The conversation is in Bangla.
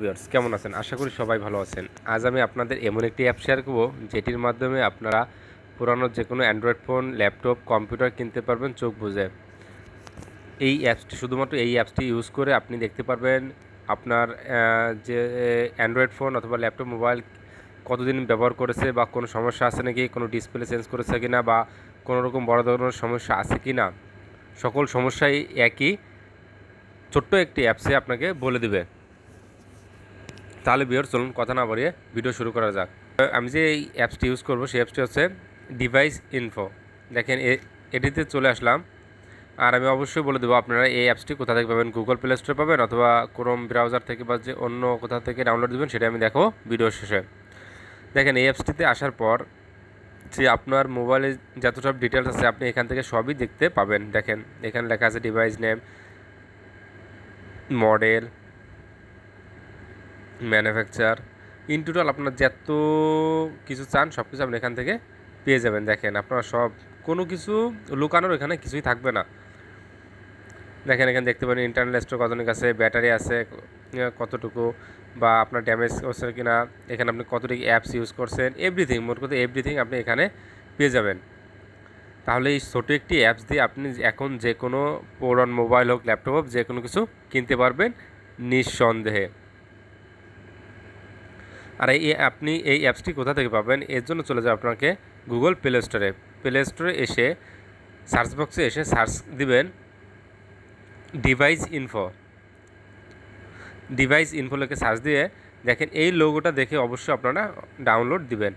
ভিউয়ার্স কেমন আছেন? আশা করি সবাই ভালো আছেন। আজ আমি আপনাদের এমন একটি অ্যাপ শেয়ার করব যেটির মাধ্যমে আপনারা পুরানো যেকোনো অ্যান্ড্রয়েড ফোন, ল্যাপটপ, কম্পিউটার কিনতে পারবেন চোখ বুজে। শুধুমাত্র এই অ্যাপসটি ইউজ করে আপনি দেখতে পারবেন আপনার যে অ্যান্ড্রয়েড ফোন অথবা ল্যাপটপ, মোবাইল কতদিন ব্যবহার করেছে বা কোনো সমস্যা আছে নাকি, কোনো ডিসপ্লে চেঞ্জ করেছে কিনা বা কোনো রকম বড় ধরনের সমস্যা আছে কিনা, সকল সমস্যাই একই ছোট্ট একটি অ্যাপসে আপনাকে বলে দিবে। তাহলে ভিউয়ার্স চলুন কথা না বাড়িয়ে ভিডিও শুরু করা যাক। আমি যে এই অ্যাপসটি ইউজ করব সেই অ্যাপসটি হচ্ছে ডিভাইস ইনফো। দেখেন এটিতে চলে আসলাম। আর আমি অবশ্যই বলে দেবো আপনারা এই অ্যাপসটি কোথা থেকে পাবেন। গুগল প্লে স্টোরে পাবেন অথবা ক্রোম ব্রাউজার থেকে বা যে অন্য কোথা থেকে ডাউনলোড দেবেন সেটা আমি দেখো ভিডিও শেষে। দেখেন এই অ্যাপসটিতে আসার পর যে আপনার মোবাইলে যত সব ডিটেলস আছে আপনি এখান থেকে সবই দেখতে পাবেন। দেখেন এখানে লেখা আছে device name, model, manufacture, in total আপনার যত কিছু চান সব কিছু আপনি এখান থেকে পেয়ে যাবেন। দেখেন আপনারা সব কোনো কিছু লুকানোর এখানে কিছুই থাকবে না। দেখেন এখানে দেখতে পারেন ইন্টারনাল স্টোর কতটুকু আছে, ব্যাটারি আছে কতটুকু, বা আপনার ড্যামেজ হচ্ছে কি না, এখানে আপনি কতটুকু অ্যাপস ইউজ করছেন, এভরিথিং, মোট কথা এভরিথিং আপনি এখানে পেয়ে যাবেন। তাহলে এই ছোটো একটি অ্যাপস দিয়ে আপনি এখন যে কোনো পুরান মোবাইল হোক, ল্যাপটপ হোক, যে কোনো কিছু কিনতে পারবেন নিঃসন্দেহে। আর আপনি এই অ্যাপসটি কোথা থেকে পাবেন, এর জন্য চলে যাবে আপনাকে গুগল প্লে স্টোরে। প্লে স্টোরে এসে সার্চ বক্সে এসে সার্চ দিবেন ডিভাইস ইনফো। ডিভাইস ইনফো লিখে সার্চ দিয়ে দেখেন এই লোগোটা দেখে অবশ্যই আপনারা ডাউনলোড দিবেন।